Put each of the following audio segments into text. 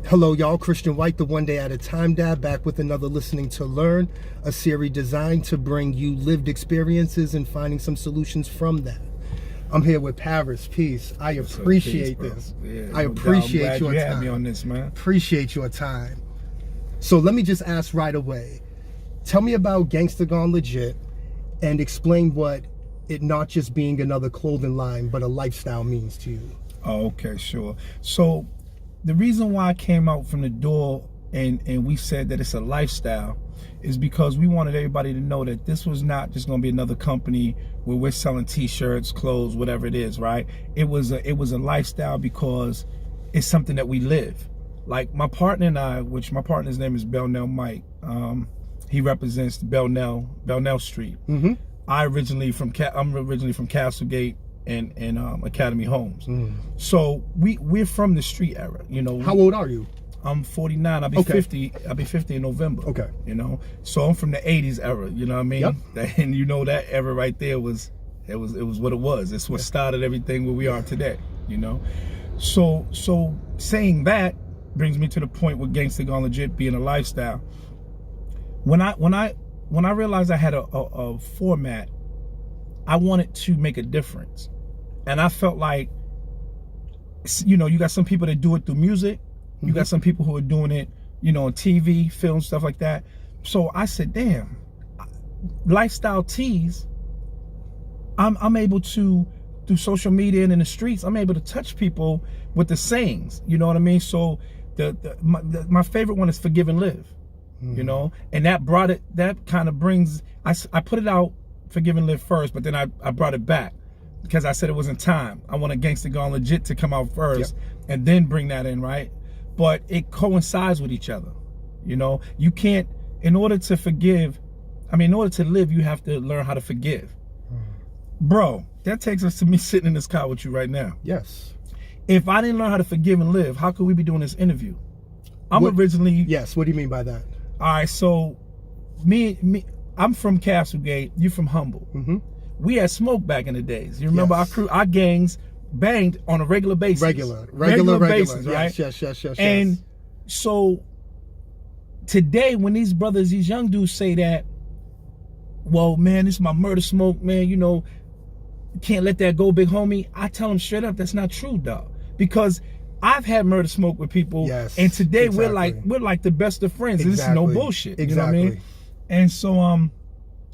Hello, y'all. Christian White, the One Day at a Time Dad, back with another Listening to Learn, a series designed to bring you lived experiences and finding some solutions from that. I'm here with Paris. Peace. I appreciate this. Yeah, I appreciate your you time. had me on this, man. Appreciate your time. So let me just ask right away. Tell me about Gangsta Gone Legit and explain what it not just being another clothing line, but a lifestyle means to you. Oh, okay, sure. So the reason why I came out from the door and we said that it's a lifestyle is because we wanted everybody to know that this was not just going to be another company where we're selling t-shirts, clothes, whatever it is, right? It was a lifestyle because it's something that we live. Like my partner and I, which my partner's name is Belnell Mike. He represents Belnell Street. Mm-hmm. I'm originally from Castlegate and Academy Homes. So we're from the street era, you know. How old are you? I'm 49. I'll be 50. I'll be 50 in November. Okay. You know, so I'm from the 80s era. You know what I mean? Yep. And you know that era right there was what it was. It's what started everything where we are today. You know, so saying that brings me to the point with Gangsta Gone Legit being a lifestyle. When I realized I had a format, I wanted to make a difference, and I felt like, you know, you got some people that do it through music. You got some people who are doing it, you know, on TV, film, stuff like that. So I said, damn, lifestyle tees, I'm able to, through social media and in the streets, I'm able to touch people with the sayings, you know what I mean? So my favorite one is Forgive and Live, you know, and that kind of brings, I put it out, Forgive and Live first, but then I brought it back because I said it wasn't time. I want a Gangsta Gone Legit to come out first and then bring that in, right? But it coincides with each other. You know, you can't, in order to live, you have to learn how to forgive. Bro, that takes us to me sitting in this car with you right now. Yes. If I didn't learn how to forgive and live, how could we be doing this interview? Originally. Yes, what do you mean by that? All right, so I'm from Castlegate, you from Humble. We had smoke back in the days. You remember our crew, our gangs banged on a regular basis. Regular basis, right? Yes. And so today, when these young dudes say that, well, man, this is my murder smoke, man, you know, can't let that go, big homie. I tell them straight up, that's not true, dog. Because I've had murder smoke with people, and today we're like the best of friends. And this is no bullshit. You know what I mean? And so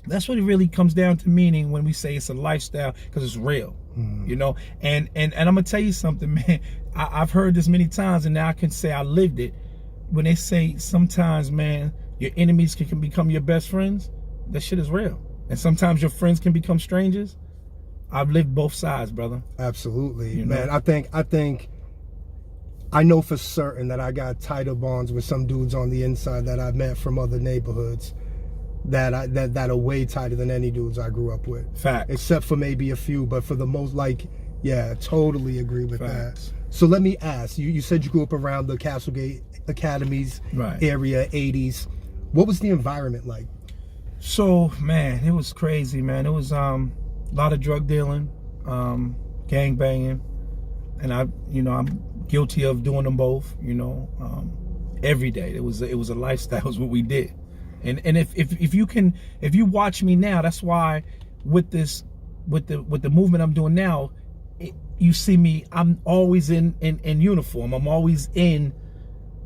that's what it really comes down to meaning when we say it's a lifestyle, because it's real. You know, and I'm gonna tell you something, man. I've heard this many times, and now I can say I lived it. When they say sometimes, man, your enemies can become your best friends, that shit is real. And sometimes your friends can become strangers. I've lived both sides, brother. Absolutely, you know? Man. I know for certain that I got tighter bonds with some dudes on the inside that I've met from other neighborhoods that are way tighter than any dudes I grew up with. Facts. Except for maybe a few, but for the most, totally agree with that. So let me ask, you said you grew up around the Castlegate Academies area, 80s. What was the environment like? So, man, it was crazy, man. It was a lot of drug dealing, gang banging, and I'm guilty of doing them both, you know, every day. It was a lifestyle, it was what we did. And if you watch me now, that's why with the movement I'm doing now, you see me, I'm always in uniform. I'm always in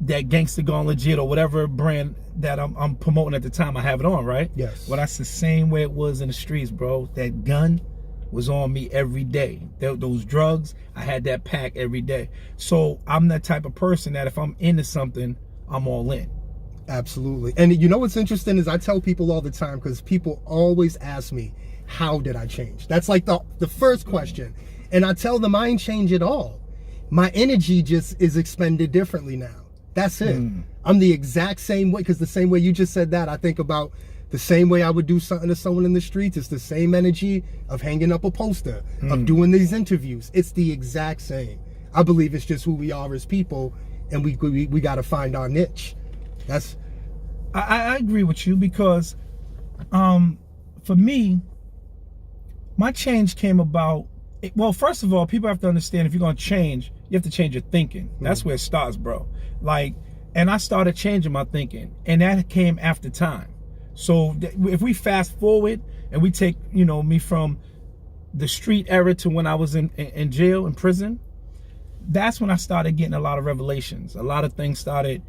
that Gangsta Gone Legit or whatever brand that I'm promoting at the time. I have it on, right? Yes. Well, that's the same way it was in the streets, bro. That gun was on me every day. Those drugs, I had that pack every day. So I'm that type of person that if I'm into something, I'm all in. Absolutely. And you know what's interesting is I tell people all the time, because people always ask me, how did I change? That's like the first question. And I tell them I ain't changed at all. My energy just is expended differently now. That's it. I'm the exact same way, because the same way you just said that, I think about the same way I would do something to someone in the streets. It's the same energy of hanging up a poster, of doing these interviews. It's the exact same. I believe it's just who we are as people, and we got to find our niche. I agree with you, because for me, my change came about Well, first of all, people have to understand if you're gonna change, you have to change your thinking. That's where it starts, bro. Like, and I started changing my thinking, and that came after time. So if we fast forward and we take, you know, me from the street era to when I was in jail, in prison, that's when I started getting a lot of revelations. A lot of things started,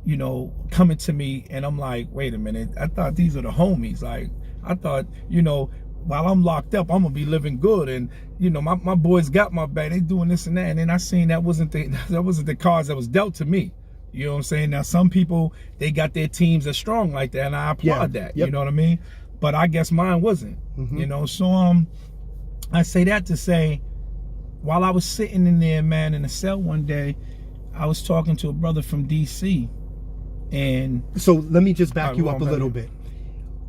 you know, coming to me, and I'm like, wait a minute, I thought these are the homies. Like, I thought, you know, while I'm locked up, I'm gonna be living good, and you know, my boys got my back. They doing this and that, and then I seen that wasn't the cards that was dealt to me. You know what I'm saying? Now some people, they got their teams that's strong like that, and I applaud that. Yep. You know what I mean? But I guess mine wasn't. You know, so I say that to say, while I was sitting in there, man, in a cell one day, I was talking to a brother from DC, and so let me just back you up a little bit.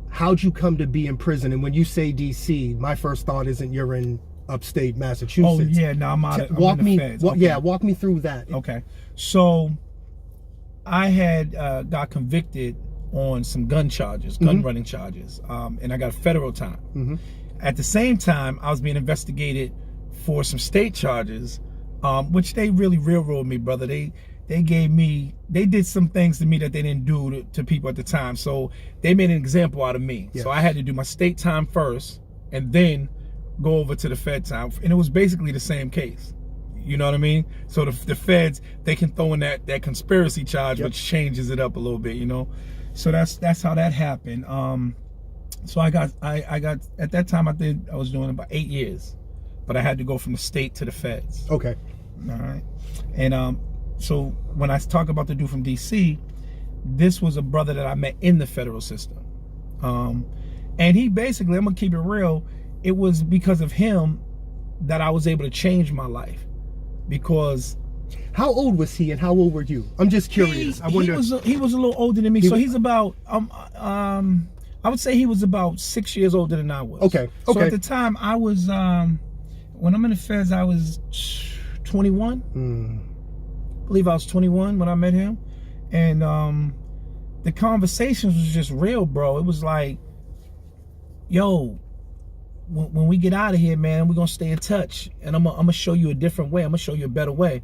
How'd you come to be in prison? And when you say DC, my first thought isn't you're in upstate Massachusetts. Oh yeah, no, I'm out. Walk me, okay. Yeah, walk me through that. Okay, so I had got convicted on some gun charges, gun running charges, and I got federal time. At the same time, I was being investigated for some state charges, which they really railroaded me, brother. They did some things to me that they didn't do to people at the time. So they made an example out of me. Yes. So I had to do my state time first and then go over to the Fed time. And it was basically the same case. You know what I mean? So the feds, they can throw in that conspiracy charge, which changes it up a little bit, you know? So that's how that happened. So I got at that time I was doing about 8 years, but I had to go from the state to the feds. Okay. All right. And so when I talk about the dude from DC, this was a brother that I met in the federal system. And he basically, I'm gonna keep it real, it was because of him that I was able to change my life. Because how old was he and how old were you? I'm just curious. I wonder. He was a little older than me. So he's about I would say he was about 6 years older than I was. Okay. So at the time I was when I'm in the feds, I was 21. I believe I was 21 when I met him. And the conversations was just real, bro. It was like, yo, when we get out of here, man, we're gonna stay in touch, and I'm gonna show you a different way. I'm gonna show you a better way.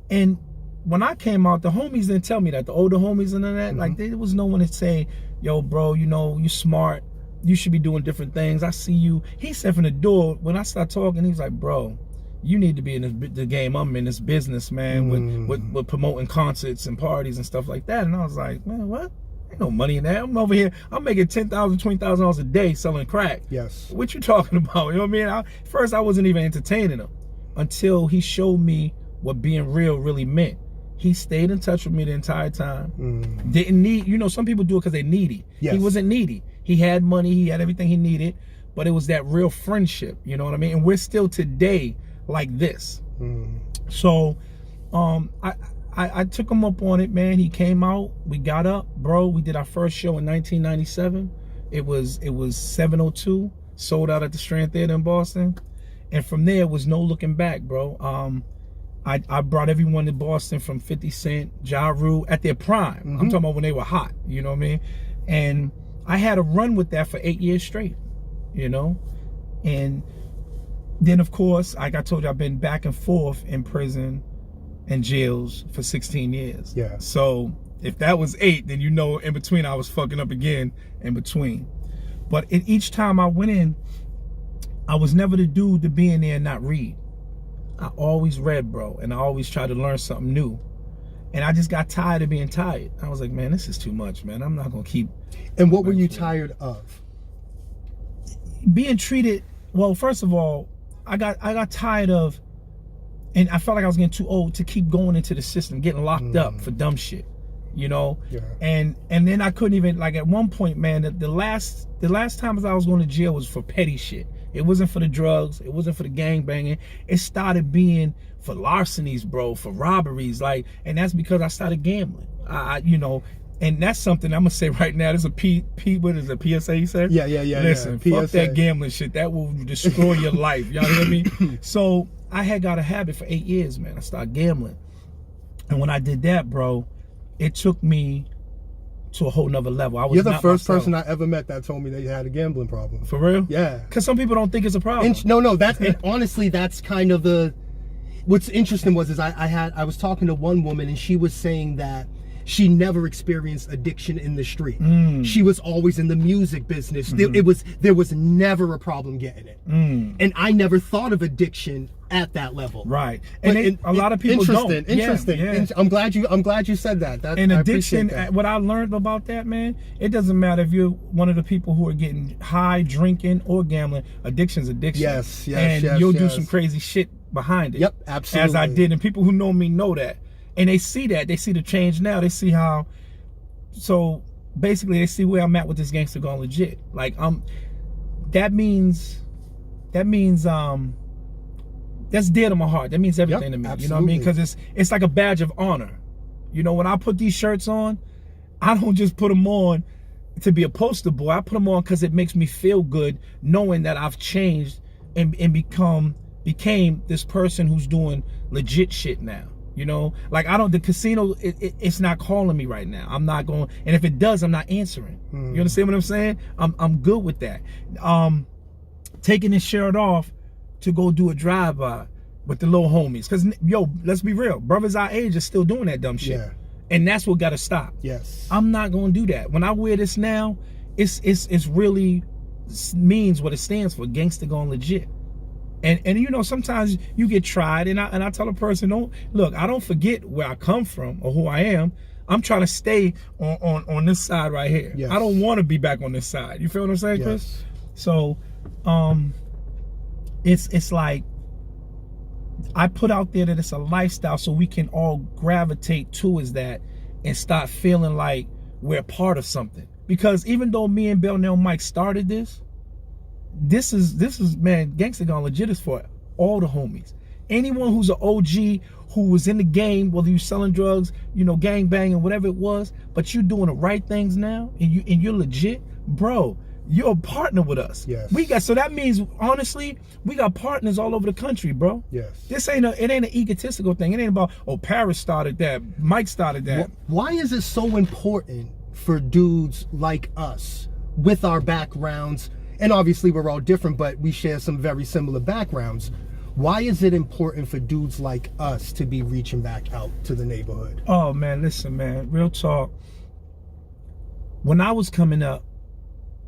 And when I came out, the homies didn't tell me that. The older homies and all that, like, there was no one to say, yo, bro, you know, you smart, you should be doing different things. I see you. He said from the door, when I started talking, he was like, bro, you need to be in the game. I'm in this business, man, with promoting concerts and parties and stuff like that. And I was like, man, what? Ain't no money in that. I'm over here. I'm making $10,000, $20,000 a day selling crack. Yes. What you talking about? You know what I mean? First, I wasn't even entertaining him until he showed me what being real really meant. He stayed in touch with me the entire time. Didn't need, you know, some people do it because they're needy. Yes. He wasn't needy. He had money. He had everything he needed. But it was that real friendship. You know what I mean? And we're still today like this. So, I took him up on it, man. He came out, we got up, bro. We did our first show in 1997. It was 702, sold out at the Strand Theater in Boston. And from there was no looking back, bro. I brought everyone to Boston, from 50 Cent, Ja Rule at their prime. I'm talking about when they were hot, you know what I mean? And I had a run with that for 8 years straight, you know? And then of course, like I told you, I've been back and forth in prison and jails for 16 years. Yeah. So if that was 8, then you know in between I was fucking up again in between. But each time I went in, I was never the dude to be in there and not read. I always read, bro, and I always tried to learn something new. And I just got tired of being tired. I was like, man, this is too much, man. I'm not gonna keep. And what were you tired of? Being treated. Well, first of all, I got tired of. And I felt like I was getting too old to keep going into the system, getting locked up for dumb shit, you know? Yeah. And then I couldn't even, like, at one point, man, the last time I was going to jail was for petty shit. It wasn't for the drugs. It wasn't for the gang banging. It started being for larcenies, bro, for robberies, like, and that's because I started gambling. You know, and that's something I'm gonna say right now. There's a what is it, PSA you said? Yeah. Listen, fuck that gambling shit. That will destroy your life. Y'all hear me? So I had got a habit for 8 years, man. I started gambling. And when I did that, bro, it took me to a whole nother level. You're the first person I ever met that told me they had a gambling problem. For real? Yeah. Because some people don't think it's a problem. No, that's and honestly, that's kind of the. What's interesting was I was talking to one woman and she was saying that she never experienced addiction in the street. She was always in the music business. There was never a problem getting it. And I never thought of addiction at that level. Right. And a lot of people don't. Interesting. Yeah. I'm glad you said that. And addiction, what I learned about that, man, it doesn't matter if you're one of the people who are getting high, drinking, or gambling. Addiction's addiction. Yes. And you'll do some crazy shit behind it. Yep, absolutely. As I did. And people who know me know that. And they see that. They see the change now. They see how. So basically, they see where I'm at with this Gangsta Gone Legit. Like that means that's dear to my heart. That means everything to me. Absolutely. You know what I mean? Because it's like a badge of honor. You know, when I put these shirts on, I don't just put them on to be a poster boy. I put them on because it makes me feel good knowing that I've changed and became this person who's doing legit shit now. You know, like the casino, it's not calling me right now. I'm not going, and if it does, I'm not answering. You understand what I'm saying? I'm good with that. Taking this shirt off to go do a drive-by with the little homies. Because, yo, let's be real. Brothers our age are still doing that dumb shit. Yeah. And that's what got to stop. Yes. I'm not going to do that. When I wear this now, it's really means what it stands for. Gangsta Gone Legit. And you know, sometimes you get tried, and I tell a person, I don't forget where I come from or who I am. I'm trying to stay on this side right here. Yes. I don't want to be back on this side. You feel what I'm saying, yes. Chris? So, it's like I put out there that it's a lifestyle, so we can all gravitate towards that and start feeling like we're part of something. Because even though me and Bell Mike started this is man, Gangsta Gone Legit is for all the homies. Anyone who's an OG who was in the game, whether you're selling drugs, you know, gang banging, whatever it was, but you're doing the right things now, and you're legit, bro. You're a partner with us. Yes. So that means, honestly, we got partners all over the country, bro. Yes. It ain't an egotistical thing. It ain't about, Paris started that, Mike started that. Why is it so important for dudes like us with our backgrounds? And obviously we're all different, but we share some very similar backgrounds. Why is it important for dudes like us to be reaching back out to the neighborhood? Oh, man, listen, man, real talk. When I was coming up,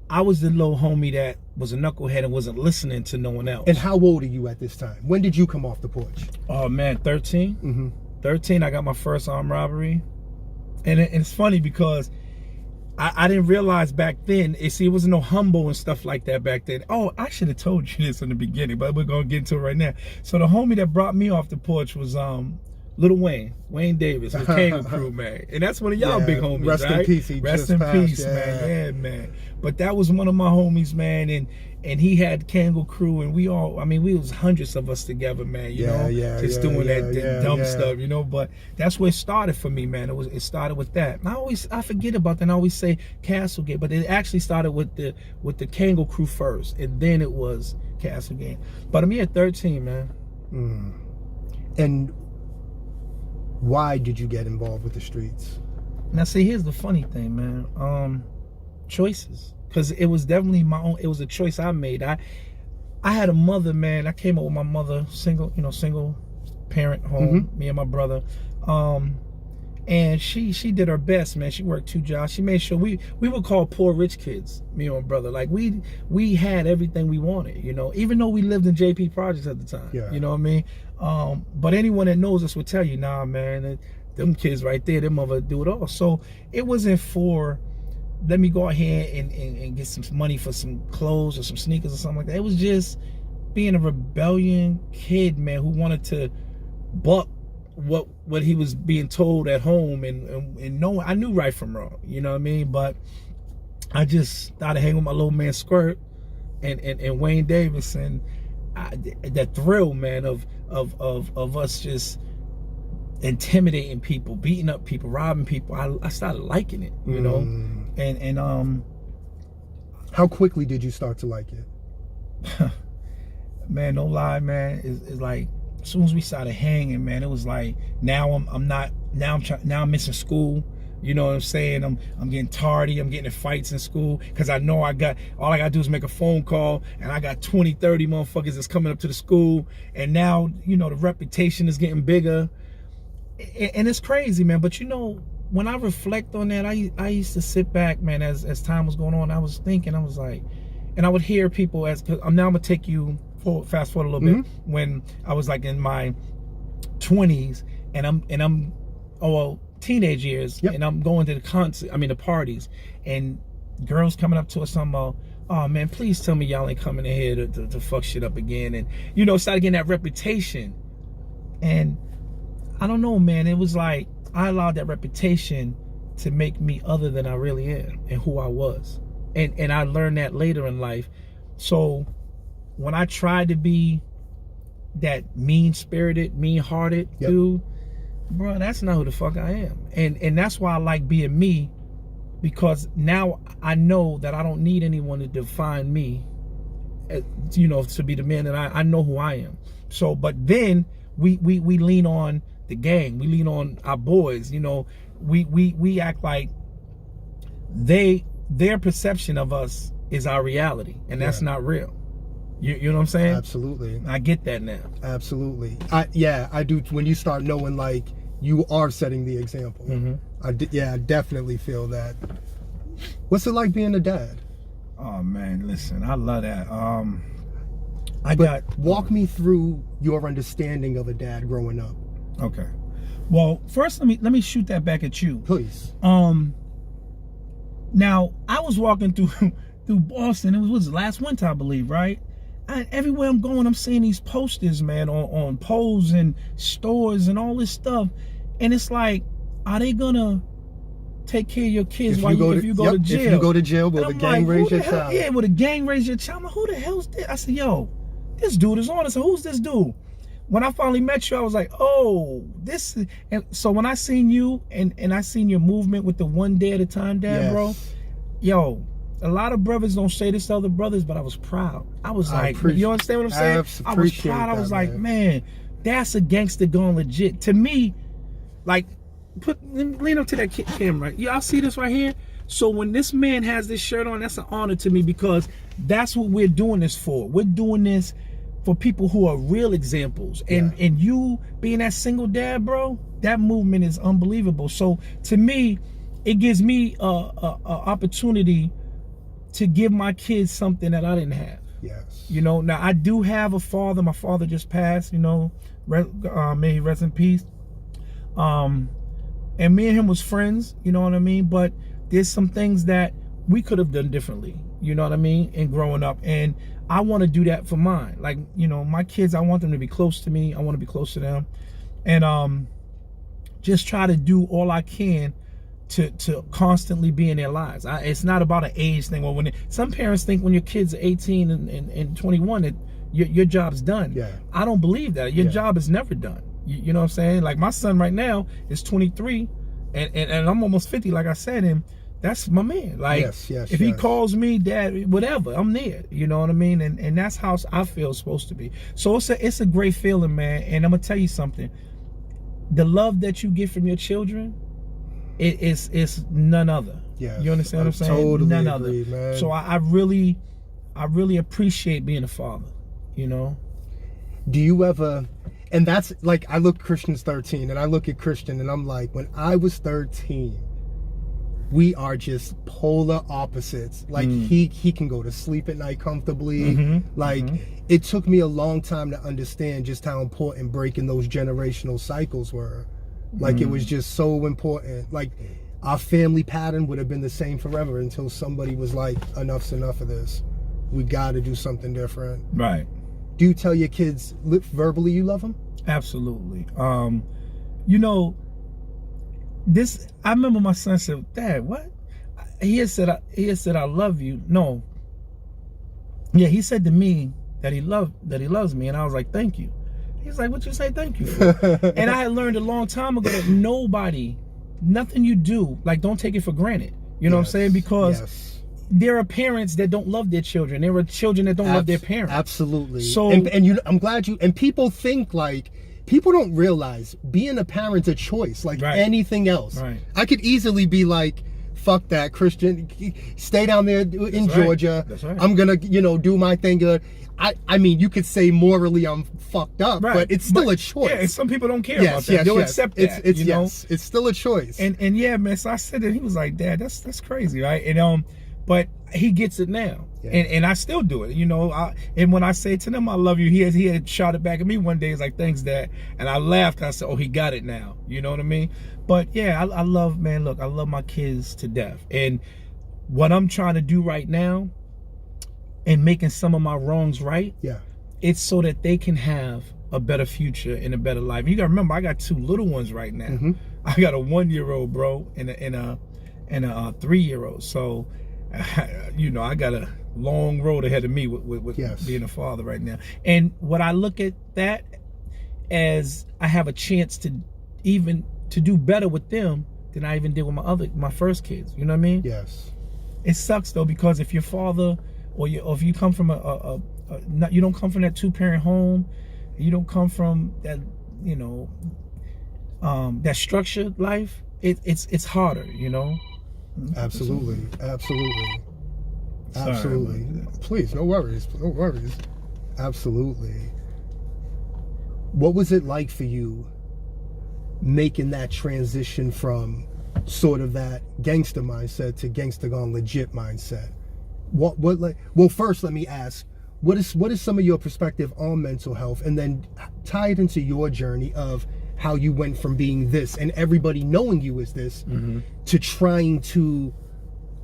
I was the little homie that was a knucklehead and wasn't listening to no one else. And how old are you at this time? When did you come off the porch? Oh, man, 13. Mm-hmm. 13, I got my first armed robbery. And it's funny because I didn't realize back then, it wasn't no humble and stuff like that back then. Oh, I should have told you this in the beginning, but we're going to get into it right now. So the homie that brought me off the porch was Lil Wayne Davis, the Kango Crew, man. And that's one of y'all big homies, rest right? In peace. Rest in peace, man. Yeah, man. But that was one of my homies, man. And he had Kango Crew, and we was hundreds of us together, man. You know, just doing that dumb stuff, you know. But that's where it started for me, man. It started with that. And I forget about that. And I always say Castlegate, but it actually started with the Kango Crew first, and then it was Castlegate. But I'm here at 13, man. And why did you get involved with the streets? Now, see, here's the funny thing, man. Choices. Because it was definitely my own. It was a choice I made. I had a mother, man. I came up with my mother, single parent home, me and my brother. And she did her best, man. She worked 2 jobs. She made sure we were called poor rich kids, me and my brother. Like we had everything we wanted, you know, even though we lived in JP projects at the time. Yeah. You know what I mean? But anyone that knows us would tell you, nah, man, them kids right there, their mother do it all. So it wasn't for let me go out here and get some money for some clothes or some sneakers or something like that. It was just being a rebellion kid, man, who wanted to buck what he was being told at home and know. I knew right from wrong, you know what I mean? But I just started hanging with my little man Squirt and Wayne Davis, and that thrill, man, of us just intimidating people, beating up people, robbing people. I started liking it, you know. And how quickly did you start to like it? Man, no lie, man. It's like as soon as we started hanging, man, it was like now I'm missing school. You know what I'm saying? I'm getting tardy. I'm getting in fights in school because I know all I gotta do is make a phone call, and I got 20, 30 motherfuckers that's coming up to the school, and now, you know, the reputation is getting bigger, and it's crazy, man. But you know, when I reflect on that, I used to sit back, man, as time was going on. I was thinking, I was like, and I would hear people cause I'm gonna take you fast forward a little bit, when I was like in my 20s, and I'm teenage years, and I'm going to the parties, and girls coming up to us talking about, oh man, please tell me y'all ain't coming in here to fuck shit up again, and you know, started getting that reputation. And I don't know, man, it was like I allowed that reputation to make me other than I really am and who I was, and I learned that later in life. So when I tried to be that mean-spirited, mean-hearted dude, bro, that's not who the fuck I am. And that's why I like being me, because now I know that I don't need anyone to define me, you know, to be the man that I know who I am. So, but then we lean on the gang, we lean on our boys, you know, we act like their perception of us is our reality, and that's not real. You know what I'm saying? Absolutely. I get that now. Absolutely. I do. When you start knowing, like, you are setting the example. I definitely feel that. What's it like being a dad? Oh man, listen, I love that. Walk me through your understanding of a dad growing up. Okay. Well, first let me shoot that back at you. Please. Now I was walking through Boston. It was last winter, I believe, right? Everywhere I'm going, I'm seeing these posters, man, on poles and stores and all this stuff. And it's like, are they gonna take care of your kids if you go to jail? If you go to jail, will the gang raise your child? Yeah, will the gang raise your child? I'm like, who the hell's this? I said, yo, this dude is on. I said, who's this dude? When I finally met you, I was like, oh, this is... And so when I seen you and I seen your movement with the one day at a time, Dad, bro, yo, a lot of brothers don't say this to other brothers, but I was proud. I was like, you understand what I'm saying? I was proud. I was like, man, that's a gangster going legit. To me, like, lean up to that camera. Y'all see this right here? So when this man has this shirt on, that's an honor to me, because that's what we're doing this for. We're doing this for people who are real examples. And you being that single dad, bro, that movement is unbelievable. So to me, it gives me a opportunity to give my kids something that I didn't have. Yes. You know, now I do have a father. My father just passed, you know, may he rest in peace. And me and him was friends, you know what I mean? But there's some things that we could have done differently, you know what I mean, in growing up. And I want to do that for mine. Like, you know, my kids, I want them to be close to me. I want to be close to them. And just try to do all I can to constantly be in their lives. It's not about an age thing. Or some parents think when your kids are 18 and 21 that your job's done. Yeah. I don't believe that. Your job is never done. You know what I'm saying? Like, my son right now is 23 and I'm almost 50, like I said, and that's my man. Like, if he calls me dad, whatever, I'm there. You know what I mean? And that's how I feel it's supposed to be. So it's a great feeling, man. And I'm gonna tell you something. The love that you get from your children, it's none other. Yeah. You understand what I'm saying? Totally none agree, other. Man. So I really appreciate being a father, you know? Do you ever, and that's like, I look Christian's 13 and I look at Christian and I'm like, when I was 13, we are just polar opposites. Like, he can go to sleep at night comfortably. It took me a long time to understand just how important breaking those generational cycles were. Like, it was just so important. Like, our family pattern would have been the same forever until somebody was like, enough's enough of this. We got to do something different. Right. Do you tell your kids verbally you love them? Absolutely. You know, I remember my son said, Dad, what? He had said, I love you. No. Yeah, he said to me that he loves me, and I was like, thank you. He's like, what you say thank you for? And I had learned a long time ago that nothing you do, like, don't take it for granted. You know what I'm saying? Because there are parents that don't love their children. There are children that don't love their parents. Absolutely. So, and I'm glad and people think like people don't realize being a parent's a choice, like anything else. Right. I could easily be like, fuck that, Christian, stay down there in Georgia. That's right. I'm gonna, do my thing good. I mean, you could say morally I'm fucked up, but it's still a choice. Yeah, some people don't care about that. They'll accept that. It's still a choice. And yeah, man. So I said that, he was like, Dad, that's crazy, right? And but he gets it now. Yeah. And I still do it, and when I say to them, I love you, he had shot it back at me one day. He's like, thanks, Dad. And I laughed. And I said, oh, he got it now. You know what I mean? But yeah, I love, man, look, I love my kids to death. And what I'm trying to do right now and making some of my wrongs right, it's so that they can have a better future and a better life. You gotta remember, I got 2 little ones right now. Mm-hmm. I got a 1-year-old, bro, and a 3-year-old. So, I got a long road ahead of me with being a father right now. And what I look at that as, I have a chance to do better with them than I even did with my first kids. You know what I mean? Yes. It sucks though, because if your father or if you come from you don't come from that 2-parent home, you don't come from that, that structured life, it's harder, Absolutely. Sorry, Absolutely. Please, no worries. Absolutely. What was it like for you making that transition from sort of that gangster mindset to gangster gone legit mindset? Well, first let me ask, what is some of your perspective on mental health, and then tie it into your journey of how you went from being this and everybody knowing you as this to trying to,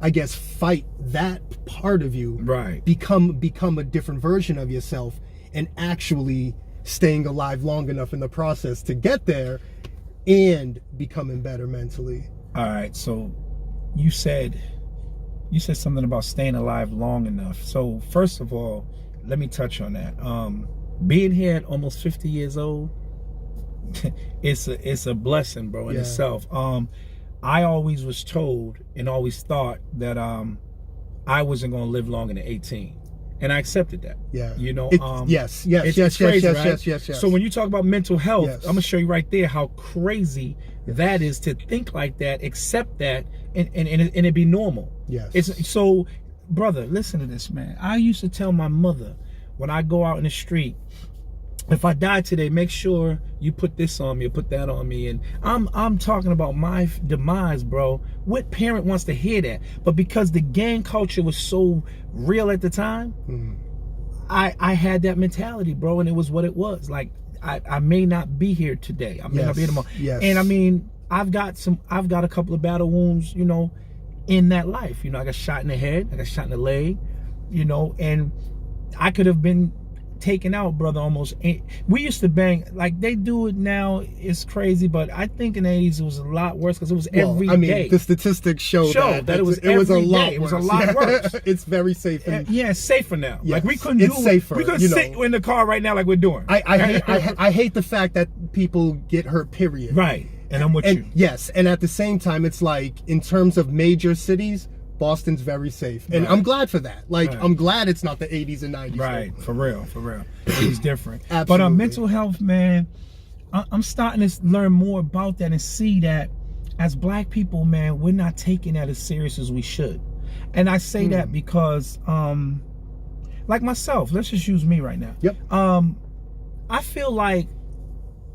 I guess, fight that part of you, right? Become a different version of yourself, and actually staying alive long enough in the process to get there and becoming better mentally. All right, so you said something about staying alive long enough. So first of all, let me touch on that. Being here at almost 50 years old, it's a blessing, bro, in itself. I always was told and always thought that I wasn't going to live longer than 18. And I accepted that. Yeah. Yes. It's crazy, right? Yes. So when you talk about mental health, I'm gonna show you right there how crazy that is, to think like that, accept that, and it be normal. Yes. It's so, brother, listen to this, man. I used to tell my mother when I go out in the street, if I die today, make sure you put this on me or put that on me. And I'm talking about my demise, bro. What parent wants to hear that? But because the gang culture was so real at the time, I had that mentality, bro, and it was what it was. Like, I may not be here today. I may not be here tomorrow. Yes. And I mean, I've got a couple of battle wounds, in that life. I got shot in the head, I got shot in the leg, and I could have been taken out, brother, almost. We used to bang like they do it now. It's crazy, but I think in the 80s it was a lot worse because it was every day. The statistics show that it was a lot. It was a lot worse. It's very safe. It's safer now. Yes, like we couldn't safer. We couldn't sit in the car right now like we're doing. I hate the fact that people get hurt. Period. Right, and I'm with you. Yes, and at the same time, it's like in terms of major cities, Boston's very safe, and I'm glad for that. Like, I'm glad it's not the 80s and 90s. Right, for real. It's different. Absolutely. But mental health, man, I'm starting to learn more about that and see that as Black people, man, we're not taking that as serious as we should. And I say that because, like myself, let's just use me right now. Yep. I feel like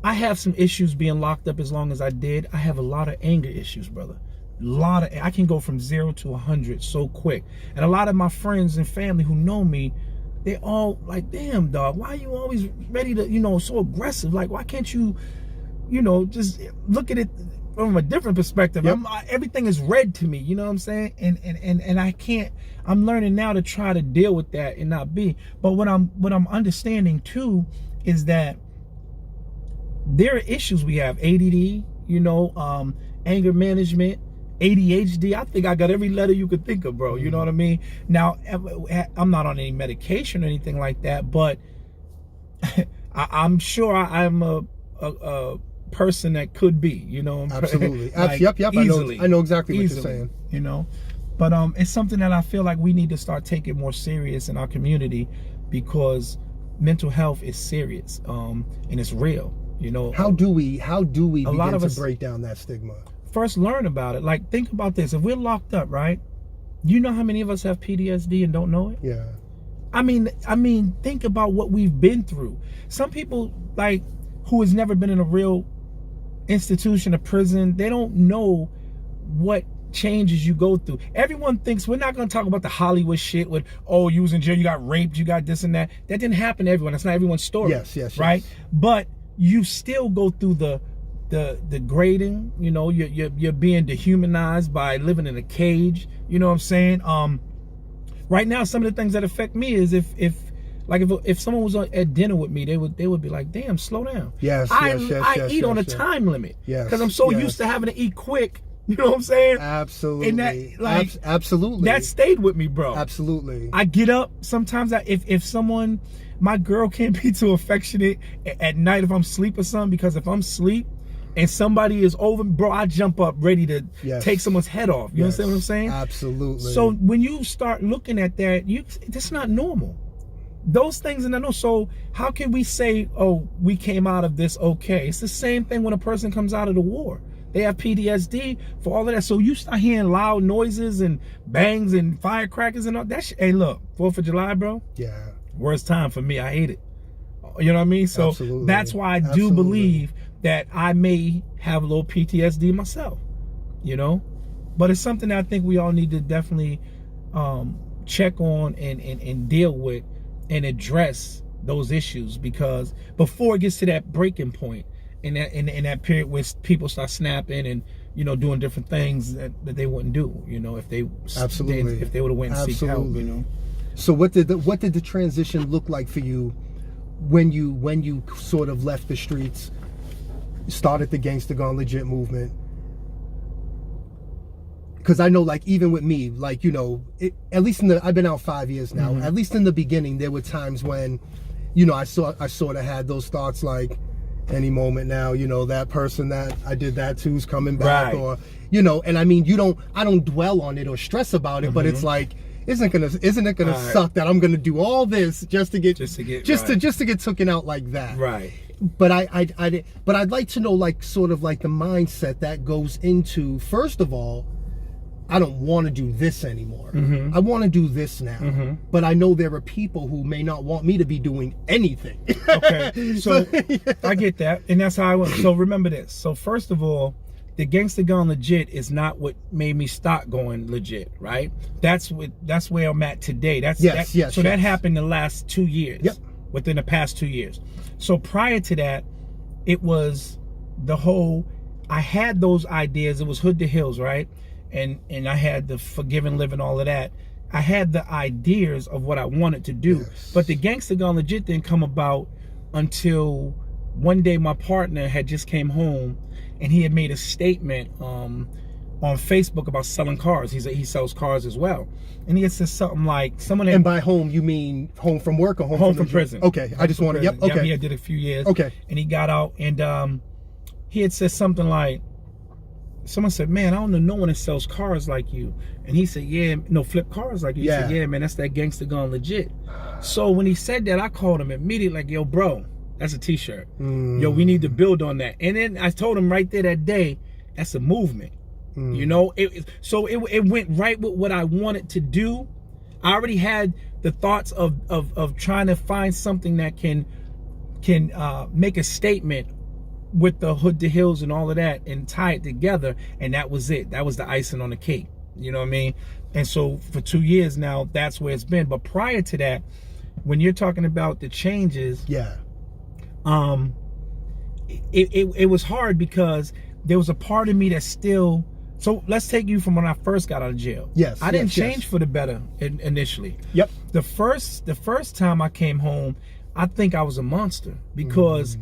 I have some issues being locked up as long as I did. I have a lot of anger issues, brother. I can go from 0 to 100 so quick. And a lot of my friends and family who know me, they all like, damn, dog, why are you always ready to, so aggressive? Like, why can't you, just look at it from a different perspective? Yep. Everything is red to me, you know what I'm saying? And I can't, I'm learning now to try to deal with that and not be. But what I'm understanding too is that there are issues we have, ADD, anger management, ADHD. I think I got every letter you could think of, bro. You know what I mean? Now, I'm not on any medication or anything like that, but I'm sure I'm a person that could be, Absolutely. Like, yep. Easily, I know exactly what you're saying. But it's something that I feel like we need to start taking more serious in our community, because mental health is serious, and it's real. You know, how do we begin to us break down that stigma? First, learn about it. Like, think about this. If we're locked up, right? You know how many of us have PTSD and don't know it? Yeah. I mean, think about what we've been through. Some people, like, who has never been in a real institution, a prison, they don't know what changes you go through. Everyone thinks, we're not going to talk about the Hollywood shit with, oh, you was in jail, you got raped, you got this and that. That didn't happen to everyone. That's not everyone's story. Yes. Right? But you still go through the grading. You know, you're being dehumanized by living in a cage. You know what I'm saying? Right now, some of the things that affect me is if someone was at dinner with me, they would be like, damn, slow down. I eat on a time limit. Yes. Because I'm so used to having to eat quick. You know what I'm saying? Absolutely. And that, like, absolutely. That stayed with me, bro. Absolutely. I get up sometimes. If someone, my girl can't be too affectionate at night if I'm asleep or something, because if I'm asleep and somebody is over, bro, I jump up ready to take someone's head off. You understand what I'm saying? Absolutely. So when you start looking at that, that's not normal. Those things are not normal. So how can we say, oh, we came out of this okay? It's the same thing when a person comes out of the war. They have PTSD for all of that. So you start hearing loud noises and bangs and firecrackers and all that shit. Hey, look, 4th of July, bro. Yeah. Worst time for me. I hate it. You know what I mean? So that's why I do believe that I may have a little PTSD myself, you know? But it's something that I think we all need to definitely check on and deal with and address those issues, because before it gets to that breaking point, in that period where people start snapping and, you know, doing different things that they wouldn't do, you know, if they would have went and seek help, you know. So what did the transition look like for you when you sort of left the streets, started the Gangsta Gone Legit movement? Because I know, like, even with me, like, you know, at least I've been out 5 years now. Mm-hmm. At least in the beginning, there were times when, you know, I sort of had those thoughts like, any moment now, you know, that person that I did that to is coming back, or, you know, and I mean, I don't dwell on it or stress about it, but it's like, isn't it gonna suck that I'm gonna do all this just to get taken out like that? Right. But I'd like to know, like, sort of like the mindset that goes into, first of all, I don't want to do this anymore. I want to do this now. But I know there are people who may not want me to be doing anything. Okay, so I get that, and that's how I went. So remember this. So first of all, the Gangsta Gone Legit is not what made me start going legit, right? That's where I'm at today. That happened the last 2 years. Yep. Within the past 2 years. So prior to that, it was the whole, I had those ideas. It was Hood to Hills, right? And I had the Forgiven Living, all of that. I had the ideas of what I wanted to do. Yes. But the Gangsta Gone Legit didn't come about until one day my partner had just came home and he had made a statement on Facebook about selling cars. He sells cars as well. And he had said something like, and by home, you mean home from work or home from prison? Okay, I just wanted, yep, okay. Yeah, he did a few years. Okay. And he got out, and he had said something like, someone said, man, I don't know no one that sells cars like you. And he said, yeah, no, flip cars like you. He said, yeah, man, that's that Gangsta Gone Legit. So when he said that, I called him immediately, like, yo, bro, that's a t-shirt. Yo, we need to build on that. And then I told him right there that day, that's a movement. You know, it went right with what I wanted to do. I already had the thoughts of trying to find something that can make a statement with the Hood to Hills and all of that and tie it together, and that was it. That was the icing on the cake. You know what I mean? And so for 2 years now, that's where it's been. But prior to that, when you're talking about the changes, it was hard because there was a part of me that still. So let's take you from when I first got out of jail. Yes, I didn't change for the better initially. Yep. The first time I came home, I think I was a monster because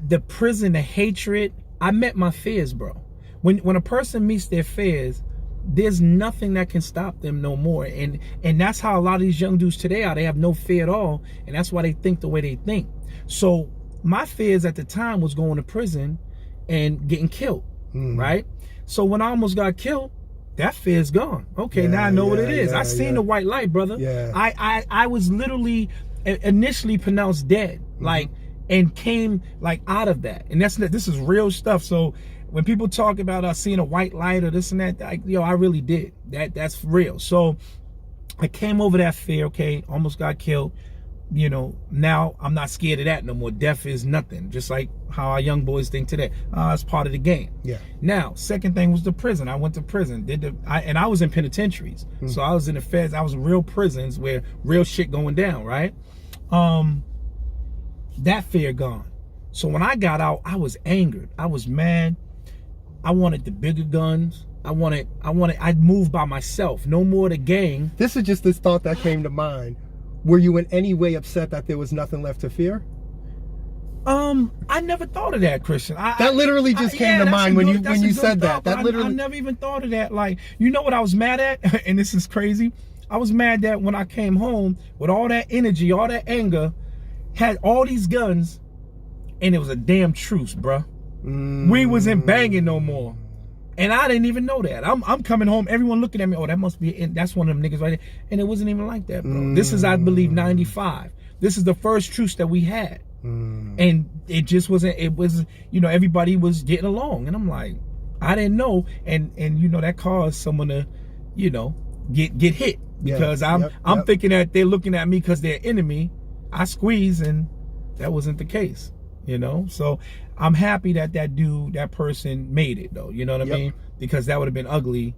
the prison, the hatred, I met my fears, bro. When a person meets their fears, there's nothing that can stop them no more. And that's how a lot of these young dudes today are. They have no fear at all, and that's why they think the way they think. So my fears at the time was going to prison and getting killed, right? So when I almost got killed, that fear's gone. Okay, now I know what it is. I seen the white light, brother. I was literally initially pronounced dead. Like, and came like out of that. And this is real stuff. So when people talk about seeing a white light or this and that, I really did. That's real. So I came over that fear, okay, almost got killed. Now I'm not scared of that no more. Death is nothing. Just like how our young boys think today. It's part of the game. Yeah. Now, second thing was the prison. I went to prison. And I was in penitentiaries. Mm-hmm. So I was in the feds. I was in real prisons where real shit going down, right? That fear gone. So when I got out, I was angered. I was mad. I wanted the bigger guns. I moved by myself. No more the gang. This is just this thought that came to mind. Were you in any way upset that there was nothing left to fear? I never thought of that, Christian. That literally just came to mind when you said that. I never even thought of that. Like, you know what I was mad at? And this is crazy. I was mad that when I came home with all that energy, all that anger, had all these guns, and it was a damn truce, bruh. We wasn't banging no more. And I didn't even know that. I'm coming home, everyone looking at me, oh, that must be, that's one of them niggas right there. And it wasn't even like that, bro. This is, I believe, 95. This is the first truce that we had. And it just wasn't, it was, everybody was getting along. And I'm like, I didn't know. And that caused someone to, get hit. Because I'm thinking that they're looking at me because they're enemy. I squeeze, and that wasn't the case. So I'm happy that person made it, though. You know what I mean? Because that would have been ugly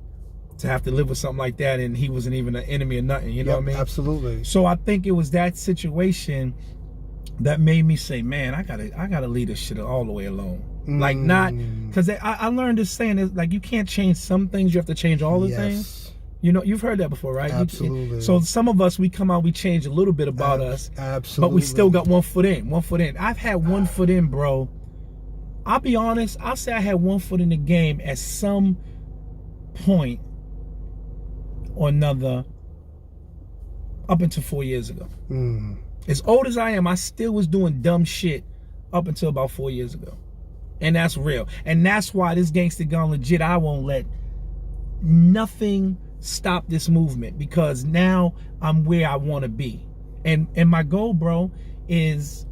to have to live with something like that, and he wasn't even an enemy or nothing. You know what I mean? Absolutely. So I think it was that situation that made me say, man, I gotta leave this shit all the way alone. Like, not because I learned this saying is like, you can't change some things, you have to change all the things. You've heard that before, right? Absolutely. So some of us, we come out, we change a little bit about us. Absolutely. But we still got one foot in. I've had one foot in, bro. I'll be honest, I'll say I had one foot in the game at some point or another up until 4 years ago. As old as I am, I still was doing dumb shit up until about 4 years ago. And that's real. And that's why this Gangsta Gone Legit, I won't let nothing stop this movement, because now I'm where I want to be. And my goal, bro, is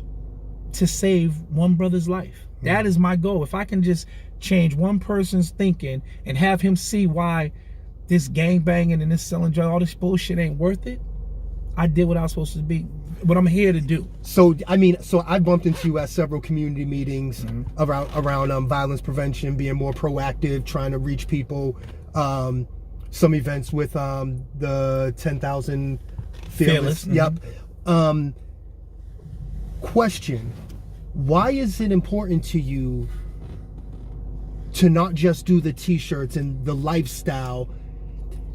to save one brother's life. That is my goal. If I can just change one person's thinking and have him see why this gang banging and this selling drugs, all this bullshit ain't worth it, I did what I was supposed to be, what I'm here to do. So I bumped into you at several community meetings around violence prevention, being more proactive, trying to reach people. Some events with the 10,000 Fearless. Question: why is it important to you to not just do the t-shirts and the lifestyle,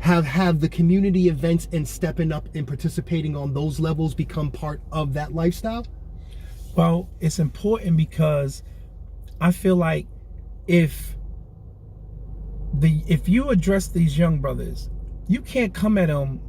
have the community events and stepping up and participating on those levels become part of that lifestyle? Well, it's important because I feel like if you address these young brothers, you can't come at them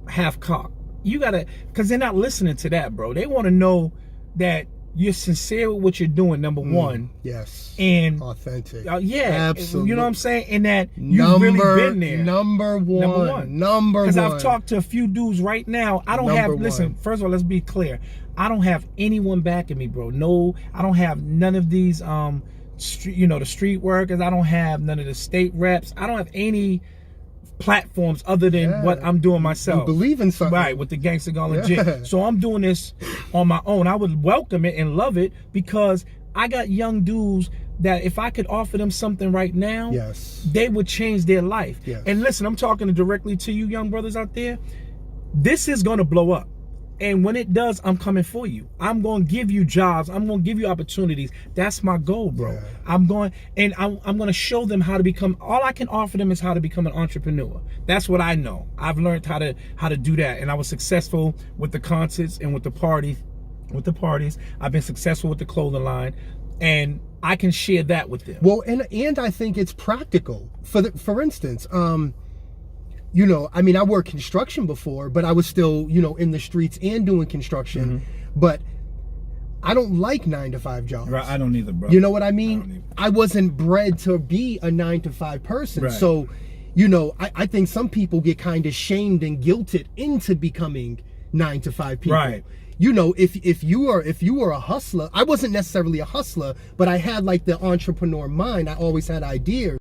half-cocked. You gotta, because they're not listening to that, bro. They want to know that you're sincere with what you're doing, number one. Yes. And authentic. Absolutely. You know what I'm saying? And that you've really been there. Number one. Because I've talked to a few dudes right now. I don't have, listen, first of all, let's be clear. I don't have anyone backing me, bro. No, I don't have none of these, the street workers. I don't have none of the state reps. I don't have any platforms other than what I'm doing myself. You believe in something. Right, with the Gangsta Gone Legit. So I'm doing this on my own. I would welcome it and love it, because I got young dudes that if I could offer them something right now, they would change their life. And listen, I'm talking directly to you young brothers out there. This is going to blow up. And when it does, I'm coming for you. I'm going to give you jobs. I'm going to give you opportunities. That's my goal, bro. I'm going to show them how to become, all I can offer them is how to become an entrepreneur. That's what I know. I've learned how to do that. And I was successful with the concerts and with the parties. I've been successful with the clothing line, and I can share that with them. Well, and I think it's practical. For instance, I worked construction before, but I was still, in the streets and doing construction. But I don't like 9-to-5 jobs. Right, I don't either, bro. You know what I mean? I wasn't bred to be a 9-to-5 person. Right. So, I think some people get kind of shamed and guilted into becoming 9-to-5 people. Right. you know, if you were a hustler, I wasn't necessarily a hustler, but I had like the entrepreneur mind. I always had ideas.